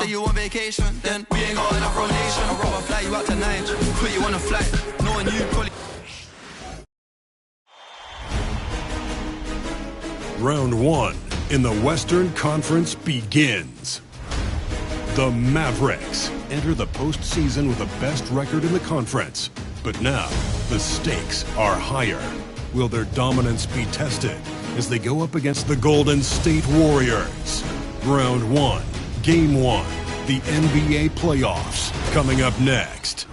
say you on vacation, then we ain't got enough rotation. I'd rather fly you out to Niger, put you on a flight, knowing you probably... Round one in the Western Conference begins. The Mavericks enter the postseason with the best record in the conference. But now, the stakes are higher. Will their dominance be tested as they go up against the Golden State Warriors? Round one, Game 1, the NBA playoffs, coming up next.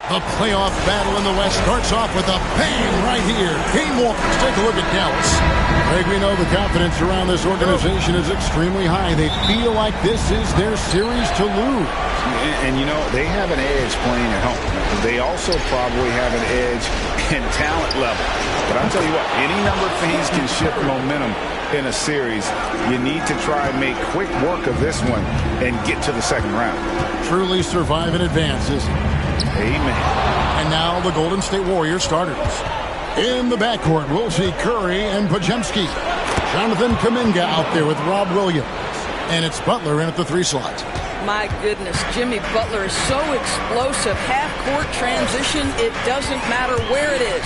The playoff battle in the West starts off with a bang right here. Game 1. Let's take a look at Dallas. Greg, we know the confidence around this organization is extremely high. They feel like this is their series to lose. And you know, they have an edge playing at home. They also probably have an edge in talent level. But I'll tell you what, any number of things can shift momentum in a series. You need to try and make quick work of this one and get to the second round. Truly survive in advance, isn't it? Amen. And now the Golden State Warriors starters. In the backcourt, we'll see Curry and Podziemski. Jonathan Kuminga out there with Rob Williams. And it's Butler in at the 3 slot. My goodness, Jimmy Butler is so explosive. Half-court transition, it doesn't matter where it is.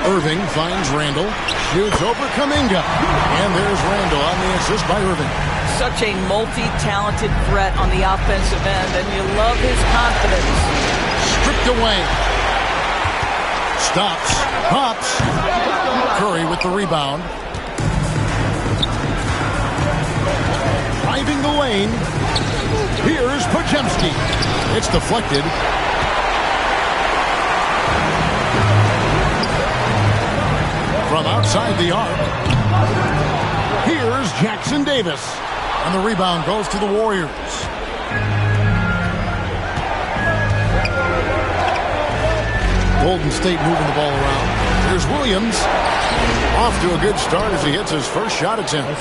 Irving finds Randall, shoots over Kuminga. And there's Randall on the assist by Irving. Such a multi-talented threat on the offensive end, and you love his confidence. Stripped away. Stops. Pops. Curry with the rebound. Driving the lane. Here's Podziemski. It's deflected. From outside the arc. Here's Jackson Davis. And the rebound goes to the Warriors. Golden State moving the ball around. Here's Williams. Off to a good start as he hits his first shot attempt.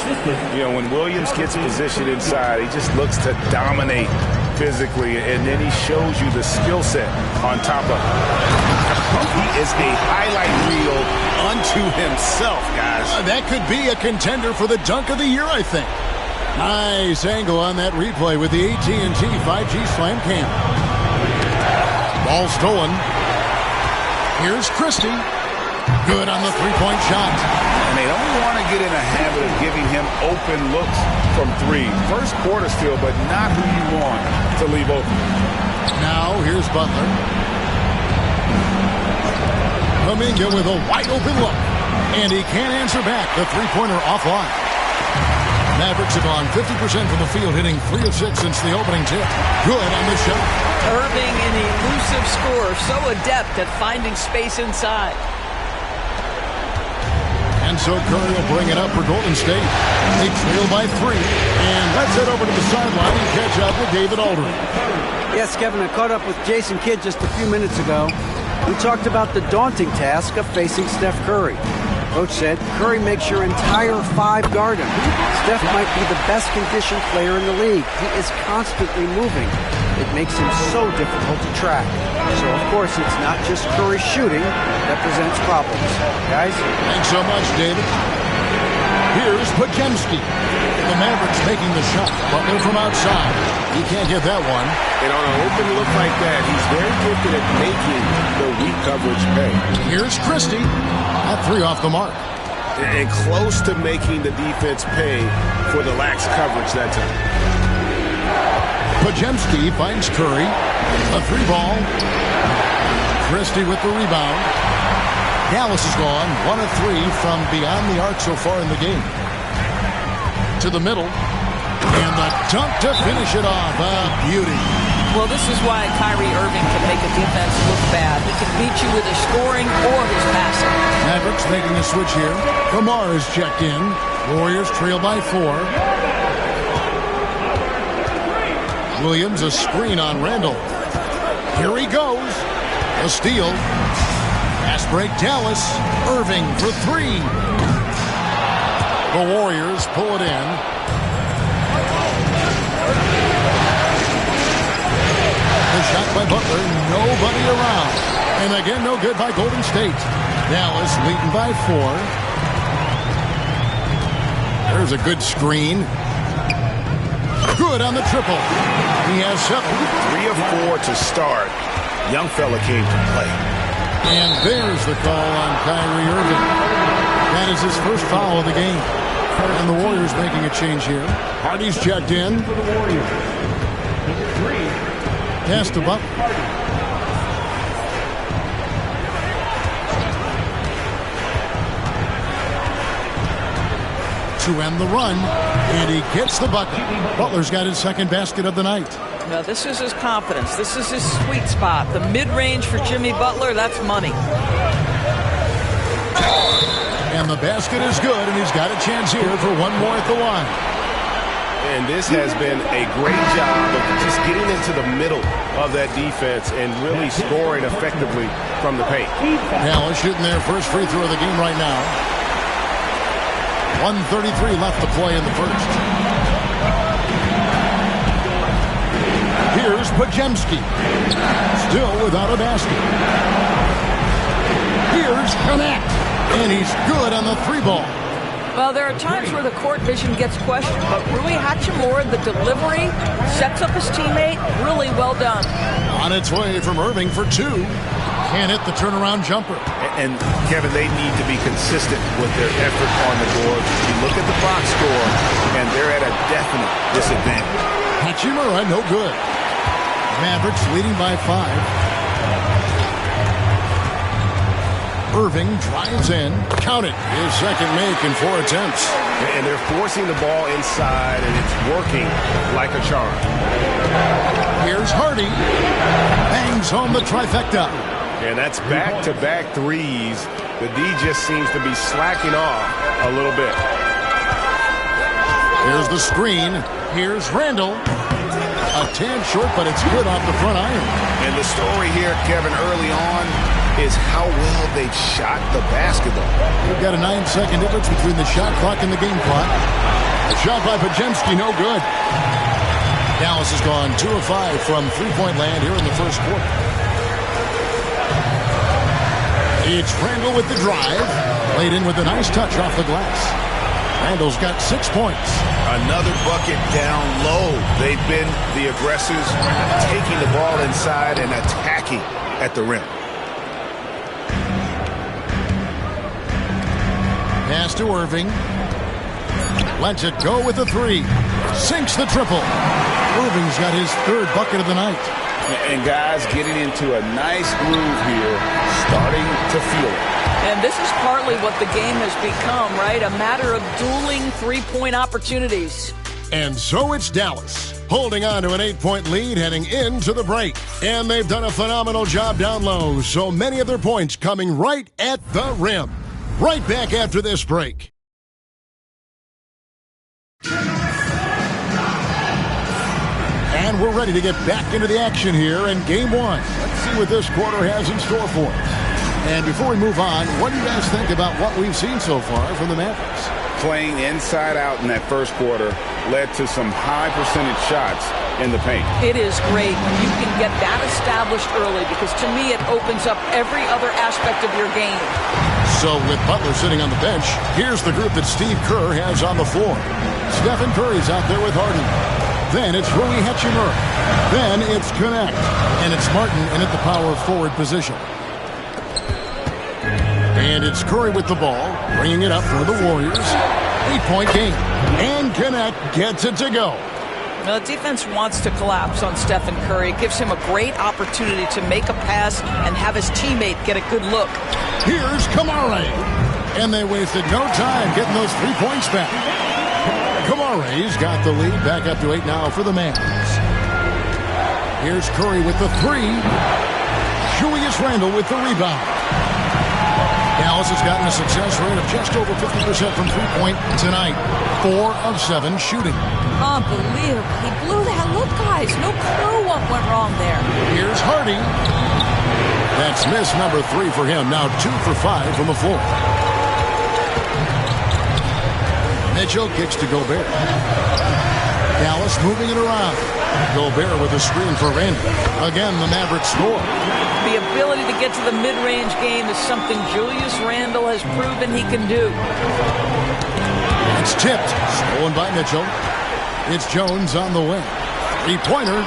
You know, when Williams gets positioned inside, he just looks to dominate physically, and then he shows you the skill set on top of it. He is a highlight reel unto himself, guys. That could be a contender for the dunk of the year, I think. Nice angle on that replay with the AT&T 5G Slam Cam. Ball stolen. Here's Christie. Good on the three-point shot. And they don't want to get in a habit of giving him open looks from 3. First quarter still, but not who you want to leave open. Now here's Butler. Kuminga with a wide-open look. And he can't answer back. The three-pointer offline. Mavericks have gone 50% from the field, hitting 3 of 6 since the opening tip. Good on the shot. Irving, an elusive scorer, so adept at finding space inside. And so Curry will bring it up for Golden State. They trail by 3. And let's head over to the sideline and catch up with David Aldridge. Yes, Kevin, I caught up with Jason Kidd just a few minutes ago. We talked about the daunting task of facing Steph Curry. Coach said Curry makes your entire 5 guard him. Steph might be the best conditioned player in the league. He is constantly moving. It makes him so difficult to track. So, of course, it's not just Curry shooting that presents problems. Guys? Thanks so much, David. Here's Podziemski. The Mavericks making the shot. Butler from outside. He can't get that one. And on an open look like that, he's very gifted at making the weak coverage pay. Here's Christie. At 3 off the mark. And close to making the defense pay for the lax coverage that time. Podziemski finds Curry. A 3-ball. Christie with the rebound. Dallas is gone 1 of 3 from beyond the arc so far in the game. To the middle. And the dunk to finish it off. A beauty. Well, this is why Kyrie Irving can make a defense look bad. He can beat you with his scoring or his passing. Mavericks making a switch here. Lamar is checked in. Warriors trail by 4. Williams a screen on Randall. Here he goes. A steal. Pass break Dallas. Irving for 3. The Warriors pull it in. The shot by Butler. Nobody around. And again, no good by Golden State. Dallas leading by 4. There's a good screen. Good on the triple. He has 7. 3 of 4 to start. Young fella came to play. And there's the call on Kyrie Irving. That is his first foul of the game. And the Warriors making a change here. Hardy's checked in. Pass to Butler. To end the run, and he gets the bucket. Butler's got his second basket of the night. Now this is his confidence. This is his sweet spot. The mid-range for Jimmy Butler, that's money. And the basket is good, and he's got a chance here for one more at the line. And this has been a great job of just getting into the middle of that defense and really scoring effectively from the paint. Dallas shooting their first free throw of the game right now. 1:33 left to play in the first. Here's Podziemski. Still without a basket. Here's Connect. And he's good on the 3 ball. Well, there are times where the court vision gets questioned, but Rui Hachimura, the delivery, sets up his teammate. Really well done. On its way from Irving for 2. Can't hit the turnaround jumper. And, Kevin, they need to be consistent with their effort on the board. You look at the box score, and they're at a definite disadvantage. Hachimura, no good. Mavericks leading by 5. Irving drives in. Count it. His second make in 4 attempts. And they're forcing the ball inside, and it's working like a charm. Here's Hardy. Bangs home the trifecta. And that's back-to-back threes. The D just seems to be slacking off a little bit. Here's the screen. Here's Randall. A tad short, but it's good off the front iron. And the story here, Kevin, early on is how well they shot the basketball. We've got a 9-second difference between the shot clock and the game clock. A shot by Podziemski, no good. Dallas has gone 2 of 5 from three-point land here in the first quarter. It's Randall with the drive. Laid in with a nice touch off the glass. Randall's got 6 points. Another bucket down low. They've been the aggressors, taking the ball inside and attacking at the rim. Pass to Irving. Lets it go with the 3. Sinks the triple. Irving's got his 3rd bucket of the night. And guys getting into a nice groove here, starting to feel it. And this is partly what the game has become, right? A matter of dueling three-point opportunities. And so it's Dallas, holding on to an 8-point lead heading into the break. And they've done a phenomenal job down low, so many of their points coming right at the rim. Right back after this break. And we're ready to get back into the action here in Game 1. Let's see what this quarter has in store for us. And before we move on, what do you guys think about what we've seen so far from the Mavericks? Playing inside out in that first quarter led to some high percentage shots in the paint. It is great when you can get that established early because to me it opens up every other aspect of your game. So with Butler sitting on the bench, here's the group that Steve Kerr has on the floor. Stephen Curry's out there with Harden. Then it's Rui Hachimura. Then it's Connect. And it's Martin in at the power forward position. And it's Curry with the ball, bringing it up for the Warriors. 8-point game. And Connect gets it to go. Now, the defense wants to collapse on Stephen Curry. It gives him a great opportunity to make a pass and have his teammate get a good look. Here's Kamare. And they wasted no time getting those 3 points back. Kamare's got the lead back up to 8 now for the Mavs. Here's Curry with the 3. Julius Randle with the rebound. Dallas has gotten a success rate of just over 50% from three-point tonight. 4 of 7 shooting. Unbelievable. He blew that look, guys. No clue what went wrong there. Here's Hardy. That's miss number 3 for him. Now 2 for 5 from the floor. Mitchell kicks to Gobert. Dallas moving it around. Gobert with a screen for Randle. Again, the Mavericks score. The ability to get to the mid-range game is something Julius Randle has proven he can do. It's tipped. Stolen by Mitchell. It's Jones on the wing. Three-pointer.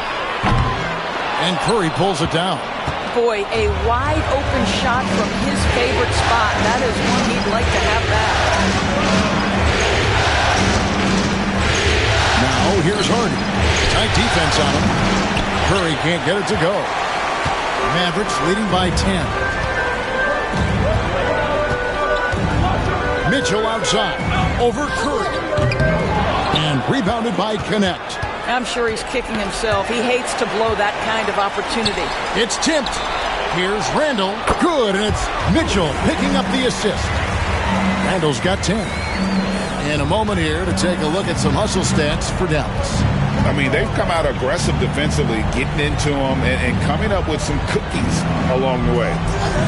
And Curry pulls it down. Boy, a wide open shot from his favorite spot. That is one he'd like to have back. Now here's Harden. Tight defense on him. Curry can't get it to go. Mavericks leading by 10. Mitchell outside. Over Curry. And rebounded by Connect. I'm sure he's kicking himself. He hates to blow that kind of opportunity. It's tipped. Here's Randall. Good, and it's Mitchell picking up the assist. Randall's got 10. In a moment here to take a look at some hustle stats for Dallas. I mean, they've come out aggressive defensively, getting into them and coming up with some cookies along the way.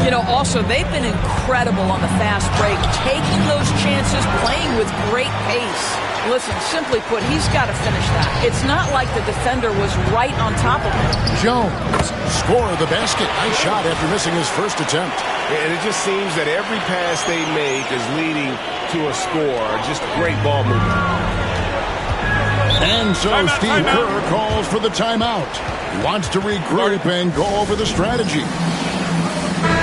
You know, also, they've been incredible on the fast break, taking those chances, playing with great pace. Listen, simply put, he's got to finish that. It's not like the defender was right on top of him. Jones, score of the basket. Nice shot after missing his first attempt. And it just seems that every pass they make is leading to a score. Just great ball movement. And so Steve Kerr calls for the timeout. He wants to regroup and go over the strategy.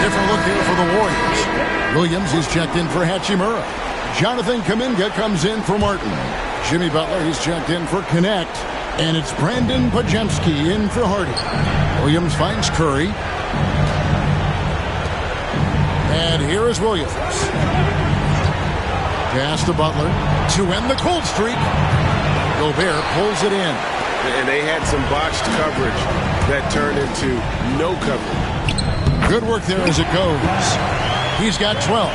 Different look here for the Warriors. Williams, he's checked in for Hachimura. Jonathan Kuminga comes in for Martin. Jimmy Butler, he's checked in for Connect. And it's Brandon Pajemski in for Hardy. Williams finds Curry. And here is Williams. Pass to Butler to end the cold streak. Gobert pulls it in. And they had some botched coverage that turned into no coverage. Good work there as it goes. He's got 12.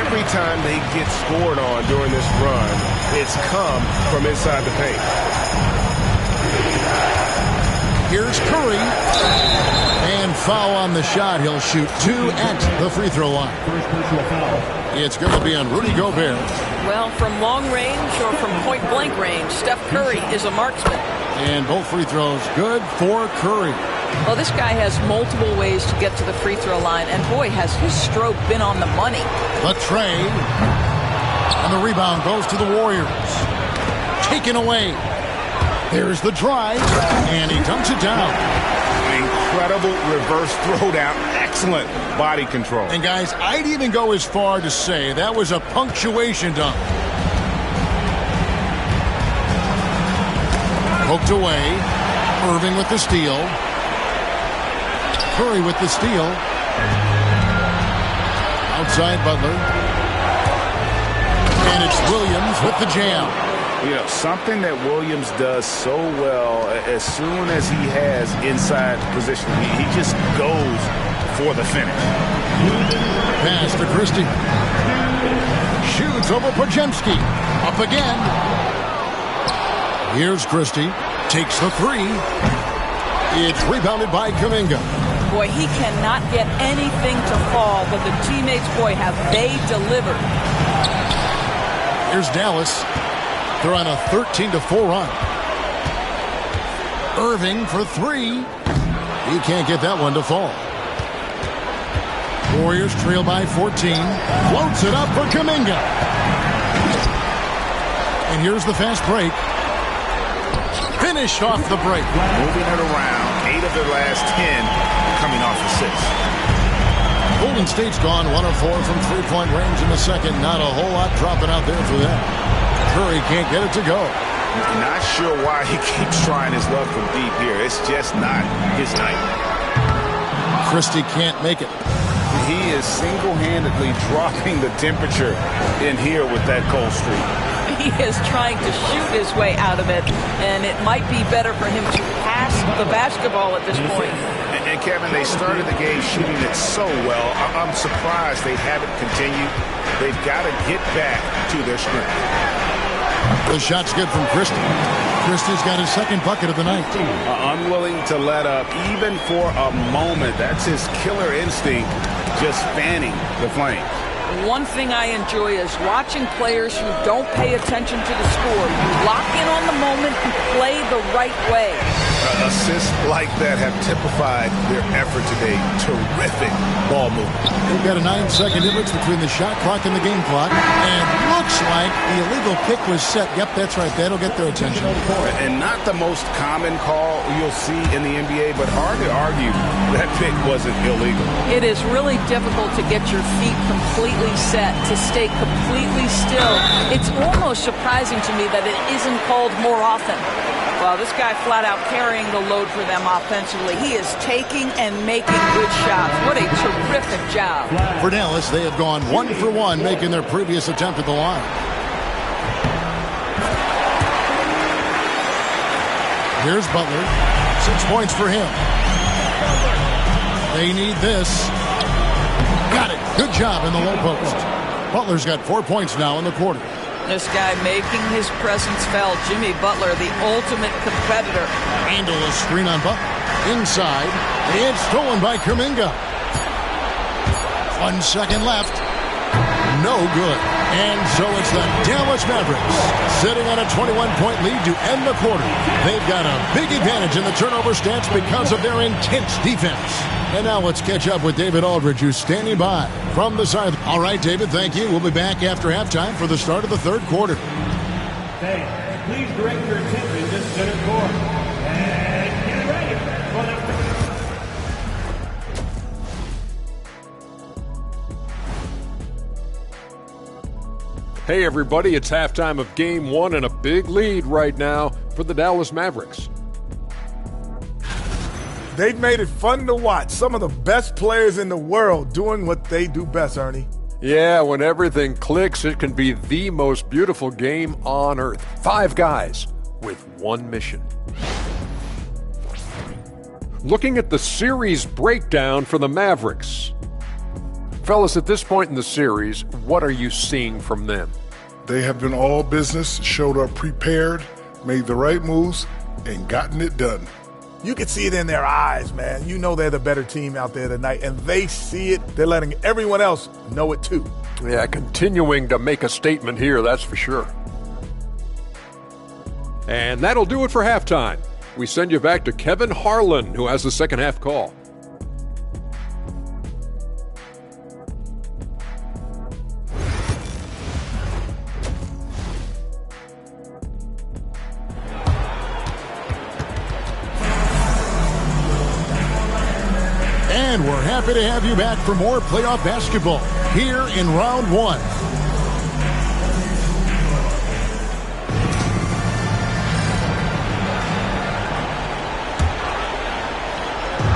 Every time they get scored on during this run, it's come from inside the paint. Here's Curry. And foul on the shot. He'll shoot 2 at the free throw line. It's going to be on Rudy Gobert. Well, from long range or from point-blank range, Steph Curry is a marksman. And both free throws good for Curry. Well, this guy has multiple ways to get to the free throw line, and boy, has his stroke been on the money. The trade. And the rebound goes to the Warriors. Taken away. There's the drive, and he dunks it down. Incredible reverse throwdown. Excellent body control. And guys, I'd even go as far to say that was a punctuation dunk. Poked away. Irving with the steal. Curry with the steal. Outside Butler. And it's Williams with the jam. You know, something that Williams does so well, as soon as he has inside position, he just goes for the finish. Pass to Christie. Shoots over Pajemski. Up again. Here's Christie. Takes the three. It's rebounded by Kuminga. Boy, he cannot get anything to fall, but the teammates, boy, have they delivered. Here's Dallas. They're on a 13-4 run. Irving for three. He can't get that one to fall. Warriors trail by 14. Floats it up for Kuminga. And here's the fast break. Finished off the break. Moving it around. 8 of their last 10 coming off assists. Golden State's gone 1 of 4 from three-point range in the second. Not a whole lot dropping out there for them. Curry can't get it to go. Not sure why he keeps trying his luck from deep here. It's just not his night. Christie can't make it. He is single-handedly dropping the temperature in here with that cold streak. He is trying to shoot his way out of it, and it might be better for him to pass the basketball at this point. And Kevin, they started the game shooting it so well. I'm surprised they haven't continued. They've got to get back to their strength. The shot's good from Christie. Christie's got his second bucket of the night. Unwilling to let up, even for a moment. That's his killer instinct, just fanning the flame. One thing I enjoy is watching players who don't pay attention to the score. You lock in on the moment and play the right way. Assists like that have typified their effort today. Terrific ball movement. We've got a 9-second difference between the shot clock and the game clock. And looks like the illegal kick was set. Yep, that's right. That'll get their attention. And not the most common call you'll see in the NBA, but hard to argue that pick wasn't illegal. It is really difficult to get your feet completely set, to stay completely still. It's almost surprising to me that it isn't called more often. Well, this guy flat out carrying the load for them offensively. He is taking and making good shots. What a terrific job. For Dallas, they have gone 1 for 1, making their previous attempt at the line. Here's Butler. 6 points for him. They need this. Got it. Good job in the low post. Butler's got 4 points now in the quarter. This guy making his presence felt. Jimmy Butler, the ultimate competitor. Handle a screen on Butler. Inside. It's stolen by Kuminga. 1 second left. No good. And so it's the Dallas Mavericks sitting on a 21-point lead to end the quarter. They've got a big advantage in the turnover stats because of their intense defense. And now let's catch up with David Aldridge, who's standing by from the side. All right, David, thank you. We'll be back after halftime for the start of the third quarter. Hey, please direct your attention to center court. And get ready for the... Hey everybody, it's halftime of Game 1 and a big lead right now for the Dallas Mavericks. They've made it fun to watch. Some of the best players in the world doing what they do best, Ernie. Yeah, when everything clicks, it can be the most beautiful game on earth. 5 guys with one mission. Looking at the series breakdown for the Mavericks. Fellas, at this point in the series, what are you seeing from them? They have been all business, showed up prepared, made the right moves, and gotten it done. You can see it in their eyes, man. You know they're the better team out there tonight, and they see it. They're letting everyone else know it too. Yeah, continuing to make a statement here, that's for sure. And that'll do it for halftime. We send you back to Kevin Harlan, who has the second half call. And we're happy to have you back for more playoff basketball here in round 1.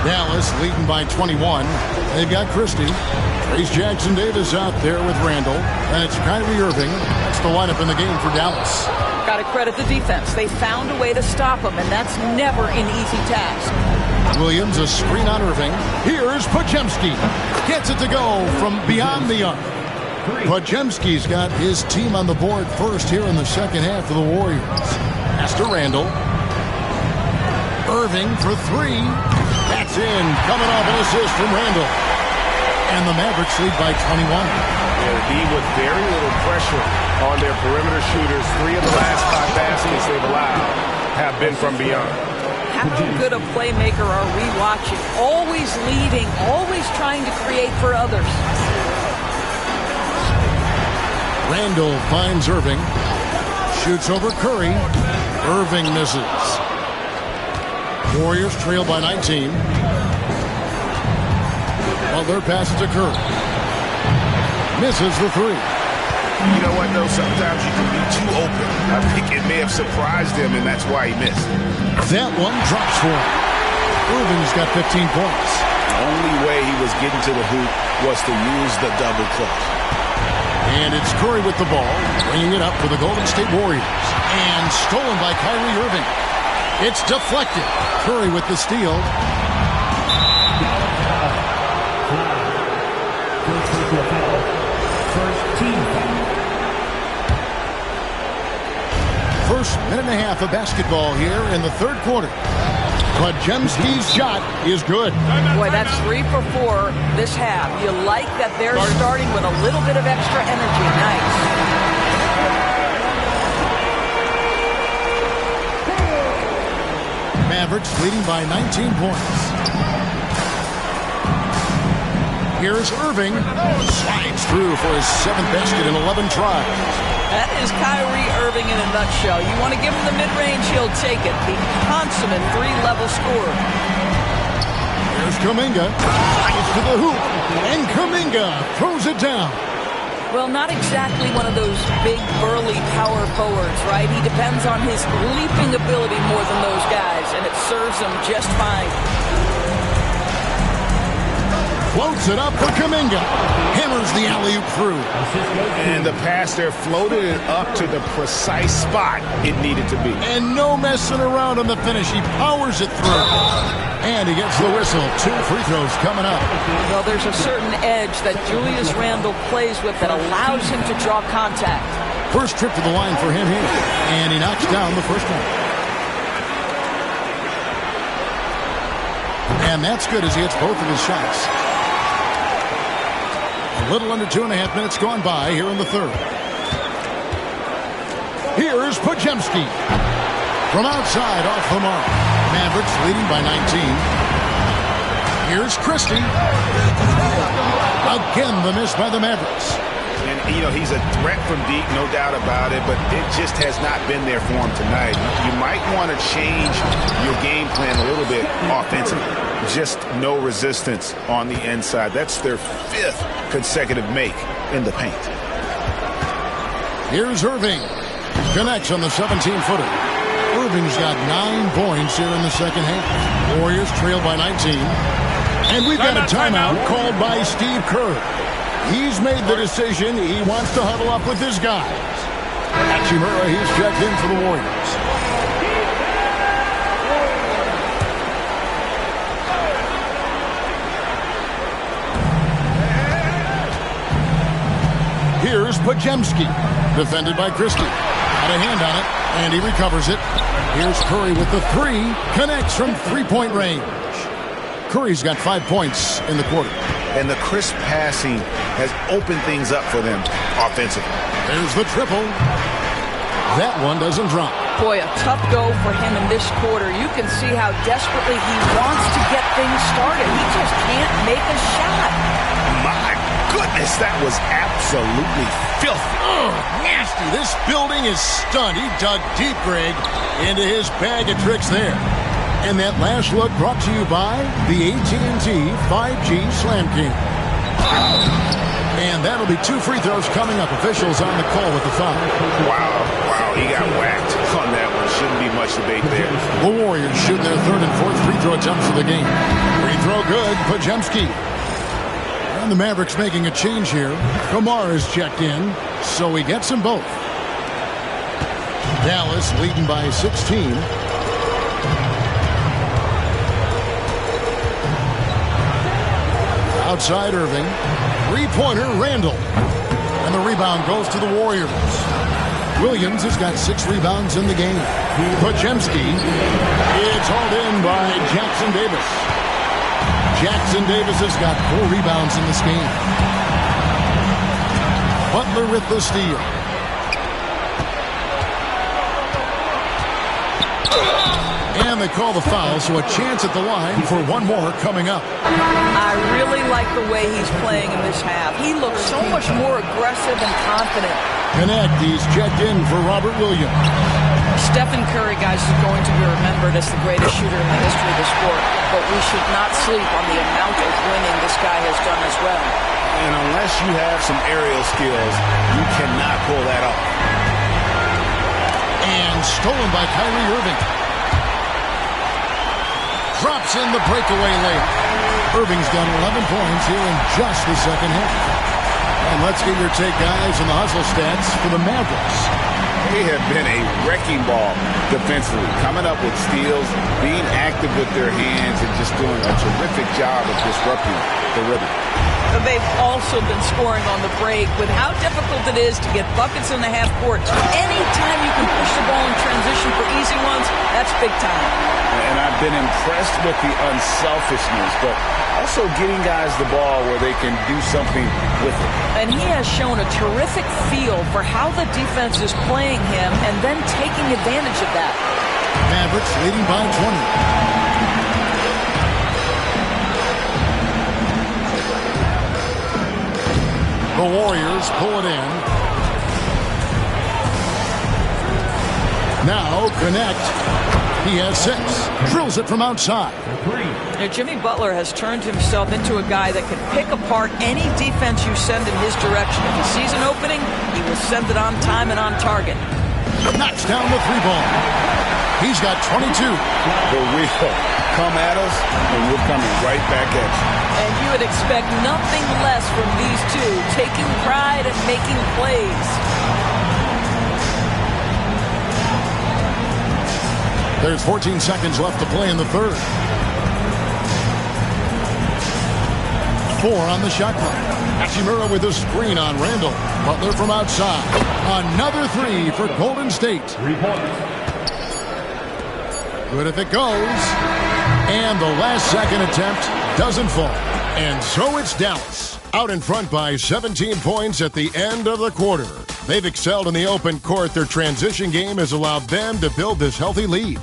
Dallas leading by 21. They've got Christie. Trace Jackson-Davis out there with Randall. And it's Kyrie Irving. That's the lineup in the game for Dallas. Got to credit the defense. They found a way to stop him, and that's never an easy task. Williams, a screen on Irving. Here's Podziemski. Gets it to go from beyond the arc. Podziemski's got his team on the board first here in the second half of the Warriors. Pass to Randall. Irving for 3. That's in. Coming off an assist from Randall. And the Mavericks lead by 21. Yeah, D with very little pressure on their perimeter shooters. 3 of the last 5 baskets they've allowed have been from beyond. How good a playmaker are we watching? Always leading, always trying to create for others. Randall finds Irving. Shoots over Curry. Irving misses. Warriors trail by 19. Butler passes to Curry. Misses the 3. You know what, though? Sometimes you can be too open. I think it may have surprised him, and that's why he missed. That one drops for him. Irving's got 15 points. The only way he was getting to the hoop was to use the double clutch. And it's Curry with the ball, bringing it up for the Golden State Warriors. And stolen by Kyrie Irving. It's deflected. Curry with the steal. First minute and a half of basketball here in the third quarter. Podziemski's shot is good. Boy, that's 3 for 4 this half. You like that they're starting with a little bit of extra energy. Nice. Mavericks leading by 19 points. Here's Irving. Slides through for his 7th basket in 11 tries. That is Kyrie Irving in a nutshell. You want to give him the mid-range, he'll take it. The consummate 3-level scorer. Here's Kuminga. Slides to the hoop. And Kuminga throws it down. Well, not exactly one of those big, burly power forwards, right? He depends on his leaping ability more than those guys, and it serves him just fine. Floats it up for Kuminga. Hammers the alley-oop through. And the pass there floated it up to the precise spot it needed to be. And no messing around on the finish. He powers it through. And he gets the whistle. 2 free throws coming up. Well, there's a certain edge that Julius Randle plays with that allows him to draw contact. First trip to the line for him here. And he knocks down the first one. And that's good as he hits both of his shots. A little under 2.5 minutes gone by here in the third. Here's Podziemski. From outside, off the mark. Mavericks leading by 19. Here's Christie. Again, the miss by the Mavericks. And, you know, he's a threat from deep, no doubt about it, but it just has not been there for him tonight. You might want to change your game plan a little bit offensively. Just no resistance on the inside. That's their 5th consecutive make in the paint. Here's Irving. Connects on the 17-footer. Irving's got 9 points here in the second half. Warriors trail by 19. And we've got a timeout called by Steve Kerr. He's made the decision. He wants to huddle up with his guys. Hachimura, he's checked in for the Warriors. Here's Podziemski, defended by Christie. Got a hand on it, and he recovers it. Here's Curry with the 3, connects from 3-point range. Curry's got 5 points in the quarter. And the crisp passing has opened things up for them offensively. There's the triple. That one doesn't drop. Boy, a tough go for him in this quarter. You can see how desperately he wants to get things started. He just can't make a shot. My goodness, that was absolutely filthy. Oh, nasty. This building is stunned. He dug deep, Greg, into his bag of tricks there. And that last look brought to you by the AT&T 5G Slam King. And that'll be 2 free throws coming up. Officials on the call with the foul. Wow, he got whacked on that one. Shouldn't be much debate there. The Warriors shooting their 3rd and 4th free throw attempts of the game. Free throw good, Podziemski. And the Mavericks making a change here. Kamar is checked in, so he gets them both. Dallas leading by 16. Outside Irving. 3-pointer Randle. And the rebound goes to the Warriors. Williams has got 6 rebounds in the game. Podziemski. It's hauled in by Jackson Davis. Jackson Davis has got 4 rebounds in this game. Butler with the steal. And they call the foul, so a chance at the line for one more coming up. I really like the way he's playing in this half. He looks so much more aggressive and confident. Connect, he's checked in for Robert Williams. Stephen Curry, guys, is going to be remembered as the greatest shooter in the history of the sport. But we should not sleep on the amount of winning this guy has done as well. And unless you have some aerial skills, you cannot pull that off. And stolen by Kyrie Irving. Drops in the breakaway layup. Irving's done 11 points here in just the second half. And let's get your take, guys, on the hustle stats for the Mavericks. They have been a wrecking ball defensively, coming up with steals, being active with their hands, and just doing a terrific job of disrupting the rhythm. They've also been scoring on the break with how difficult it is to get buckets in the half court. Anytime you can push the ball in transition for easy ones, that's big time. And I've been impressed with the unselfishness, but also getting guys the ball where they can do something with it. And he has shown a terrific feel for how the defense is playing him and then taking advantage of that. Mavericks leading by 20. The Warriors pull it in. Now connect. He has 6. Drills it from outside. Now, Jimmy Butler has turned himself into a guy that can pick apart any defense you send in his direction. If he sees an opening, he will send it on time and on target. Knocks down the 3-ball. He's got 22. The real come at us, and we're coming right back at you. And you would expect nothing less from these two, taking pride and making plays. There's 14 seconds left to play in the third. 4 on the shot clock. Hachimura with a screen on Randall. Butler from outside. Another 3 for Golden State. 3 points. Good if it goes. And the last second attempt doesn't fall. And so it's Dallas. Out in front by 17 points at the end of the quarter. They've excelled in the open court. Their transition game has allowed them to build this healthy lead.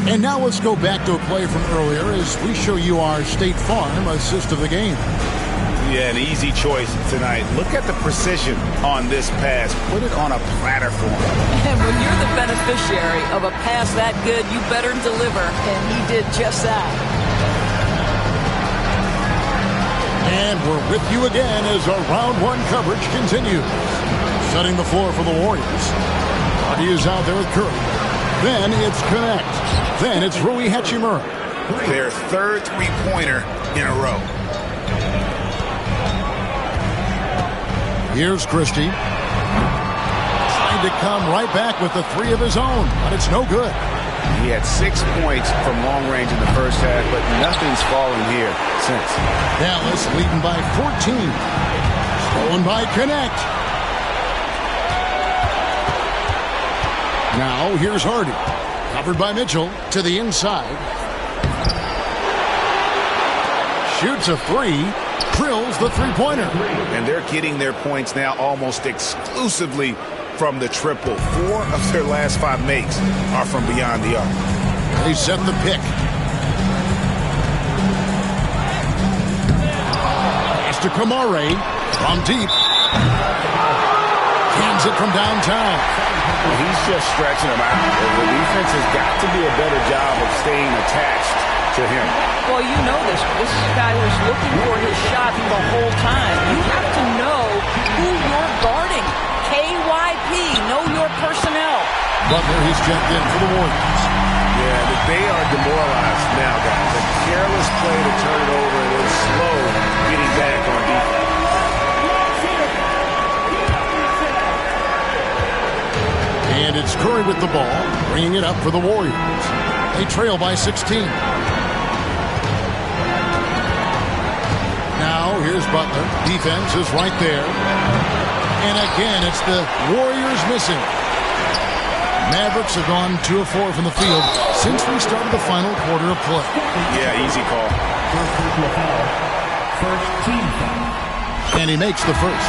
And now let's go back to a play from earlier as we show you our State Farm assist of the game. Yeah, an easy choice tonight. Look at the precision on this pass. Put it on a platter for him. And when you're the beneficiary of a pass that good, you better deliver. And he did just that. And we're with you again as our round 1 coverage continues. Setting the floor for the Warriors. Hardy is out there with Curry. Then it's Connect. Then it's Rui Hachimura. Their third 3-pointer in a row. Here's Christie. Trying to come right back with the 3 of his own, but it's no good. He had 6 points from long range in the first half, but nothing's fallen here since. Dallas leading by 14. Stolen by Connect. Now here's Hardy. Covered by Mitchell to the inside. Shoots a 3. Drills the 3-pointer. And they're getting their points now almost exclusively from the triple. 4 of their last 5 makes are from beyond the arc. They set the pick. Pass to Kamare from deep. Cans it from downtown. He's just stretching them out. The defense has got to do a better job of staying attached to him. Well, you know this. This guy was looking for his shot the whole time. You have to know who you're guarding. KYP, know your personnel. Butler, he's checked in for the Warriors. Yeah, they are demoralized now, guys. A careless play to turn it over and then slow getting back on defense. And it's Curry with the ball, bringing it up for the Warriors. They trail by 16. Now, here's Butler. Defense is right there. And again, it's the Warriors missing. Mavericks have gone 2 of 4 from the field since we started the final quarter of play. Yeah, easy call. First team foul. And he makes the first.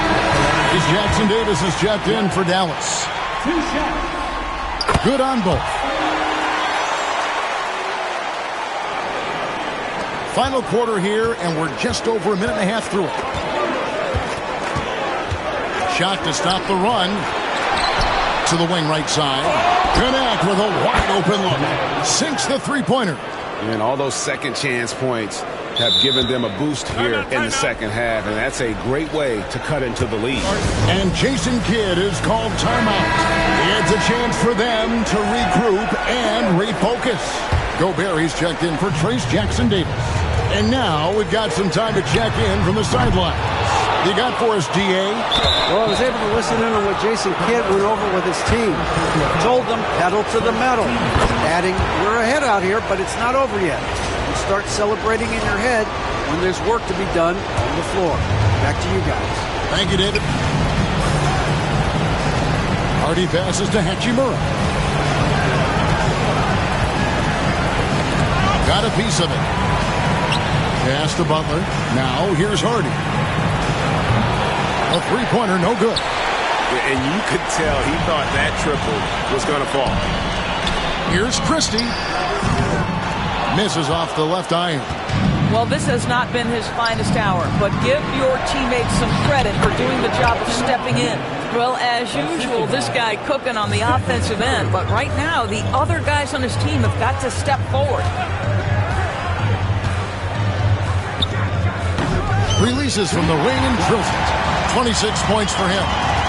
As Jackson Davis is checked in for Dallas. 2 shots. Good on both. Final quarter here, and we're just over a minute and a half through it. Shot to stop the run. To the wing right side. Connect with a wide open look. Sinks the 3-pointer. And all those second chance points have given them a boost here in the second half, and that's a great way to cut into the lead. And Jason Kidd is called timeout. It's a chance for them to regroup and refocus. Gobert, he's checked in for Trace Jackson Davis. And now we've got some time to check in from the sidelines. You got for us, DA? Well, I was able to listen in on what Jason Kidd went over with his team. Told them, pedal to the metal. Adding, we're ahead out here, but it's not over yet. You start celebrating in your head when there's work to be done on the floor. Back to you guys. Thank you, David. Hardy passes to Hachimura. Got a piece of it. Pass to Butler. Now here's Hardy. A 3-pointer, no good. And you could tell he thought that triple was going to fall. Here's Christie. Misses off the left iron. Well, this has not been his finest hour, but give your teammates some credit for doing the job of stepping in. Well, as usual, this guy cooking on the offensive end, but right now, the other guys on his team have got to step forward. Releases from the ring and drills it. 26 points for him.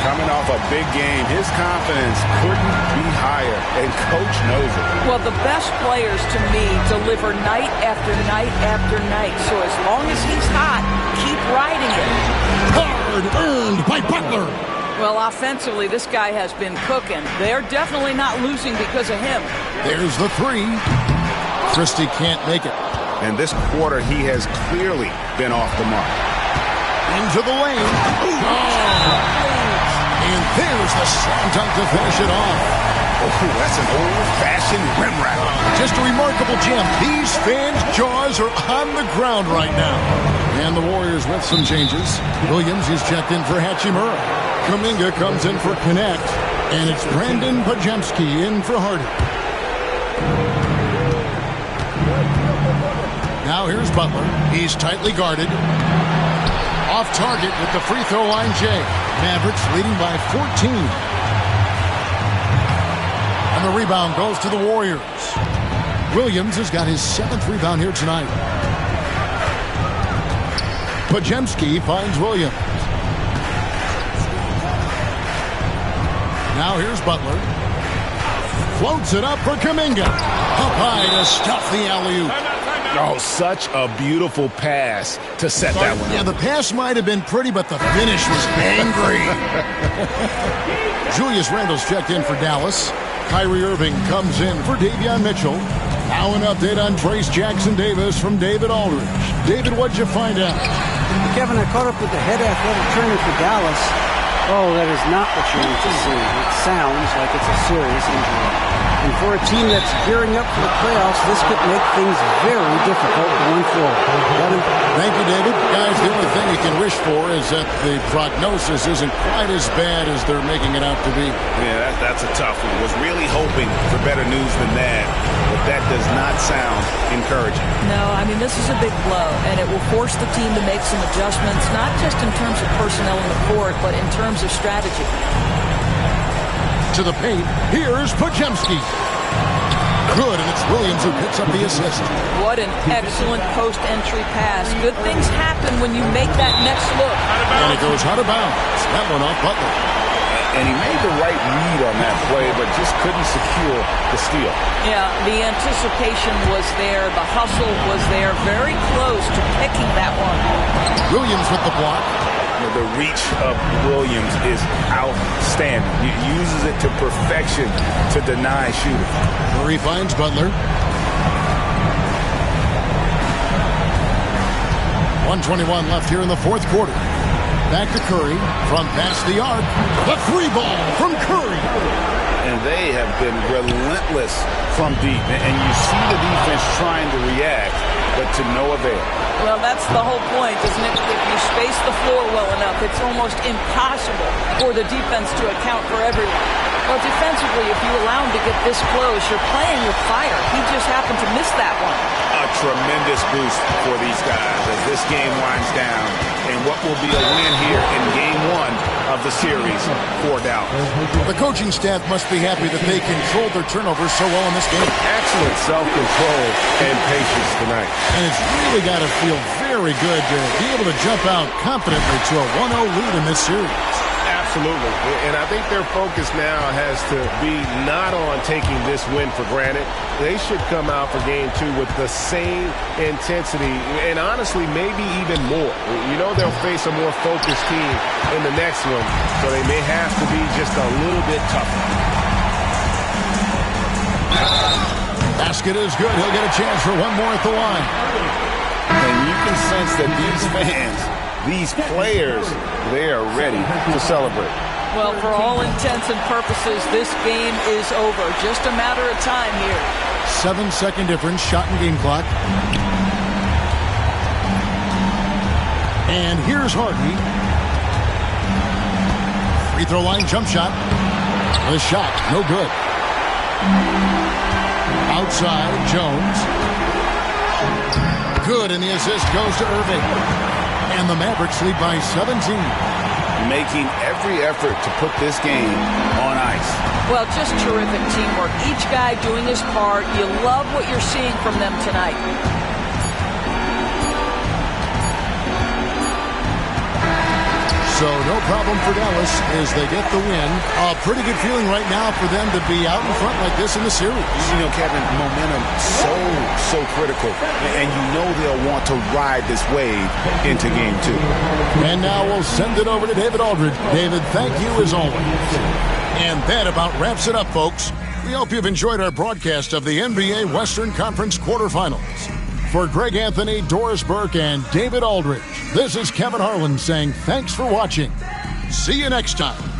Coming off a big game, his confidence couldn't be higher, and Coach knows it. Well, the best players, to me, deliver night after night after night. So as long as he's hot, keep riding it. Hard earned by Butler. Well, offensively, this guy has been cooking. They're definitely not losing because of him. There's the three. Christie can't make it. And this quarter, he has clearly been off the mark. Into the lane. And there's the slam dunk to finish it off. Oh, that's an old-fashioned rim rattler. Just a remarkable gem. These fans' jaws are on the ground right now. And the Warriors with some changes. Williams is checked in for Hachimura. Kuminga comes in for Connect. And it's Brandon Pajemski in for Hardy. Now here's Butler. He's tightly guarded. Off target with the free throw line, Jay. Mavericks leading by 14. And the rebound goes to the Warriors. Williams has got his 7th rebound here tonight. Pajemski finds Williams. Now here's Butler. Floats it up for Kuminga. Up high to stuff the alley-oop. Oh, such a beautiful pass to set that one up. Yeah, the pass might have been pretty, but the finish was angry. Julius Randle's checked in for Dallas. Kyrie Irving comes in for Davion Mitchell. Now an update on Trace Jackson-Davis from David Aldridge. David, what'd you find out? Kevin, I caught up with the head athletic trainer for Dallas. Oh, that is not what you need to see. It sounds like it's a serious injury. And for a team that's gearing up for the playoffs, this could make things very difficult going forward. Thank you, David. Guys, the only thing you can wish for is that the prognosis isn't quite as bad as they're making it out to be. Yeah, that's a tough one. Was really hoping for better news than that, but that does not sound encouraging. No, I mean, this is a big blow, and it will force the team to make some adjustments, not just in terms of personnel in the court, but in terms of strategy. To the paint, here's Pajemski. Good, and it's Williams who picks up the assist. What an excellent post-entry pass. Good things happen when you make that next look. And it goes out of bounds. That one off Butler. And he made the right read on that play, but just couldn't secure the steal. Yeah, the anticipation was there. The hustle was there. Very close to picking that one. Williams with the block. The reach of Williams is outstanding. He uses it to perfection to deny shooting. Curry finds Butler. 1:21 left here in the fourth quarter. Back to Curry from past the arc. The free ball from Curry. And they have been relentless from deep. And you see the defense trying to react, but to no avail. Well, that's the whole point, isn't it? If you space the floor well enough, it's almost impossible for the defense to account for everyone. Well, defensively, if you allow him to get this close, you're playing with fire. He just happened to miss that one. A tremendous boost for these guys as this game winds down. And what will be a win here in game one of the series for Dallas. The coaching staff must be happy that they controlled their turnovers so well in this game. Excellent self-control and patience tonight. And it's really got to feel very good to be able to jump out confidently to a 1-0 lead in this series. Absolutely. And I think their focus now has to be not on taking this win for granted. They should come out for game two with the same intensity and honestly maybe even more. You know they'll face a more focused team in the next one, so they may have to be just a little bit tougher. Basket is good. He'll get a chance for one more at the line. And you can sense that these fans, these players, they are ready to celebrate. Well, for all intents and purposes, this game is over. Just a matter of time here. 7-second difference, shot and game clock. And here's Harden. Free throw line jump shot. The shot, no good. Outside, Jones. Good, and the assist goes to Irving. And the Mavericks lead by 17. Making every effort to put this game on ice. Well, just terrific teamwork. Each guy doing his part. You love what you're seeing from them tonight. So no problem for Dallas as they get the win. A pretty good feeling right now for them to be out in front like this in the series. You know, Kevin, momentum so critical. And you know they'll want to ride this wave into game 2. And now we'll send it over to David Aldridge. David, thank you as always. And that about wraps it up, folks. We hope you've enjoyed our broadcast of the NBA Western Conference quarterfinals. For Greg Anthony, Doris Burke, and David Aldridge, this is Kevin Harlan saying thanks for watching. See you next time.